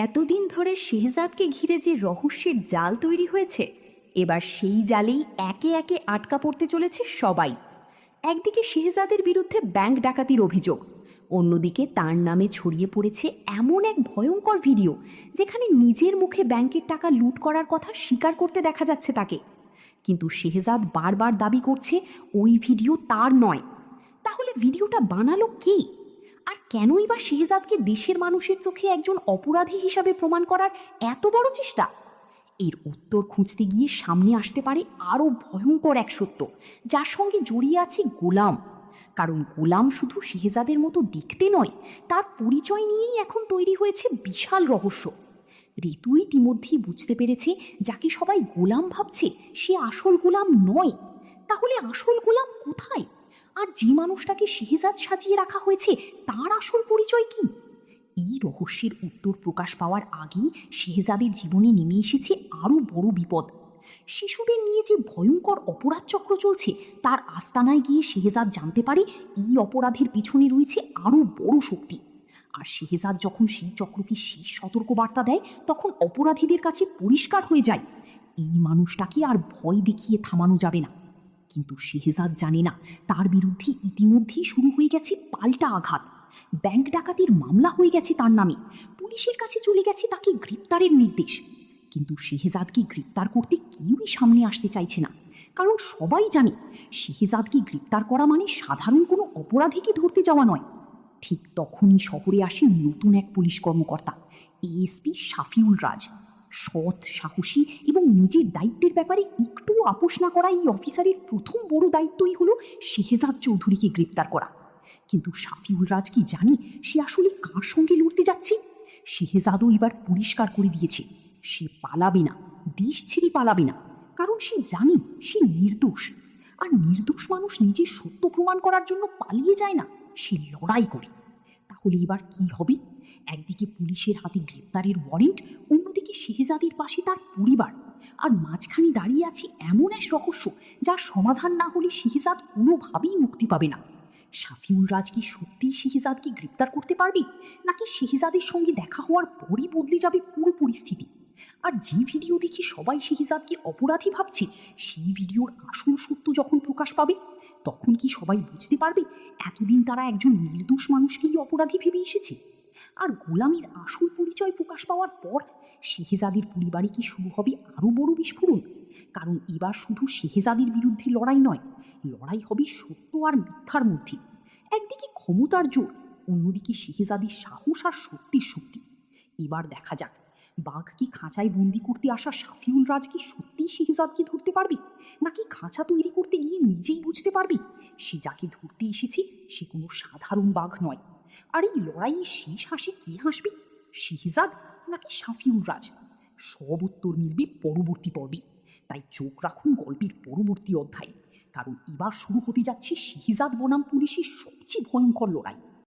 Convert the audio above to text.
এতদিন ধরে শেহজাদকে ঘিরে যে রহস্যের জাল তৈরি হয়েছে, এবার সেই জালেই একে একে আটকা পড়তে চলেছে সবাই। একদিকে শেহজাদের বিরুদ্ধে ব্যাংক ডাকাতির অভিযোগ, অন্যদিকে তার নামে ছড়িয়ে পড়েছে এমন এক ভয়ঙ্কর ভিডিও যেখানে নিজের মুখে ব্যাংকের টাকা লুট করার কথা স্বীকার করতে দেখা যাচ্ছে তাকে। কিন্তু শেহজাদ বারবার দাবি করছে ওই ভিডিও তার নয়। তাহলে ভিডিওটা বানালো কে? আর কেনই বা শেহজাদকে দেশের মানুষের চোখে একজন অপরাধী হিসাবে প্রমাণ করার এত বড় চেষ্টা? এর উত্তর খুঁজতে গিয়ে সামনে আসতে পারে আরও ভয়ঙ্কর এক সত্য, যার সঙ্গে জড়িয়ে আছে গোলাম। কারণ গোলাম শুধু শেহজাদের মতো দেখতে নয়, তার পরিচয় নিয়েই এখন তৈরি হয়েছে বিশাল রহস্য। ঋতু ইতিমধ্যেই বুঝতে পেরেছে যাকে সবাই গোলাম ভাবছে সে আসল গোলাম নয়। তাহলে আসল গোলাম কোথায়? আর যে মানুষটাকে শেহজাদ সাজিয়ে রাখা হয়েছে তার আসল পরিচয় কি? এই রহস্যের উত্তর প্রকাশ পাওয়ার আগেই শেহজাদের জীবনে নেমে এসেছে আরও বড় বিপদ। শিশুদের নিয়ে যে ভয়ঙ্কর অপরাধ চক্র চলছে তার আস্তানায় গিয়ে শেহজাদ জানতে পারে এই অপরাধের পিছনে রয়েছে আরও বড় শক্তি। আর শেহজাদ যখন সেই চক্রকে শেষ সতর্কবার্তা দেয় তখন অপরাধীদের কাছে পরিষ্কার হয়ে যায় এই মানুষটাকে আর ভয় দেখিয়ে থামানো যাবে না। কিন্তু শেহজাদ জানে না তার বিরুদ্ধে ইতিমধ্যেই শুরু হয়ে গেছে পাল্টা আঘাত। ব্যাংক ডাকাতির মামলা হয়ে গেছে তার নামে, পুলিশের কাছে চলে গেছে তাকে গ্রেপ্তারের নির্দেশ। কিন্তু শেহজাদকে গ্রেপ্তার করতে কেউই সামনে আসতে চাইছে না, কারণ সবাই জানে শেহজাদকে গ্রেপ্তার করা মানে সাধারণ কোনো অপরাধীকে ধরতে যাওয়া নয়। ঠিক তখনই শহরে আসে নতুন এক পুলিশ কর্মকর্তা, এএসপি শাফিউল রাজ। সৎ, সাহসী এবং নিজের দায়িত্বের ব্যাপারে একটুও আপোষ না করা এই অফিসারের প্রথম বড় দায়িত্বই হলো শেহজাদ চৌধুরীকে গ্রেপ্তার করা। কিন্তু শাফিউল রাজ কি জানে সে আসলে কার সঙ্গে লড়তে যাচ্ছে? শেহজাদও এবার পরিষ্কার করে দিয়েছে সে পালাবে না, দেশ ছেড়ে পালাবে না। কারণ সে জানে সে নির্দোষ। আর নির্দোষ মানুষ নিজের সত্য প্রমাণ করার জন্য পালিয়ে যায় না, সে লড়াই করে। তাহলে এবার কি হবে? একদিকে পুলিশের হাতে গ্রেপ্তারের ওয়ারেন্ট, অন্যদিকে শেহজাদের পাশে তার পরিবার। আর মাঝখানে দাঁড়িয়ে আছে এমন এক রহস্য যার সমাধান না হলে শেহজাদ কোনোভাবেই মুক্তি পাবে না। শাফিউল রাজ কি সত্যিই শেহজাদকে গ্রেপ্তার করতে পারবে, নাকি শেহজাদের সঙ্গে দেখা হওয়ার পরই বদলে যাবে পুরো পরিস্থিতি? আর যে ভিডিও দেখে সবাই শেহজাদকে অপরাধী ভাবছে সেই ভিডিওর আসল সত্য যখন প্রকাশ পাবে, তখন কি সবাই বুঝতে পারবে এতদিন তারা একজন নির্দোষ মানুষকেই অপরাধী ভেবে এসেছে? আর গোলামের আসল পরিচয় প্রকাশ পাওয়ার পর শেহজাদের পরিবারে কি শুরু হবে আরও বড় বিস্ফোরণ? কারণ এবার শুধু শেহজাদের বিরুদ্ধে লড়াই নয়, লড়াই হবে সত্য আর মিথ্যার মধ্যে। একদিকে ক্ষমতার জোর, অন্যদিকে শেহজাদের সাহস আর সত্যের শক্তি। এবার দেখা যাক বাঘ কি খাঁচায় বন্দি করতে আসা শাফিউল রাজ কি সত্যিই শেহজাদকে ধরতে পারবে, নাকি খাঁচা তৈরি করতে গিয়ে নিজেই বুঝতে পারবে সে যাকে ধরতে এসেছে সে কোনো সাধারণ বাঘ নয়। আর এই লড়াইয়ে শেষ হাসি কে হাসবে, শেহজাদ নাকি শাফিউল রাজ? সব উত্তর মিলবে পরবর্তী পর্বে। তাই চোখ রাখুন গল্পের পরবর্তী অধ্যায়ে, কারণ এবার শুরু হতে যাচ্ছে শেহজাদ বনাম পুলিশের সবচেয়ে ভয়ঙ্কর লড়াই।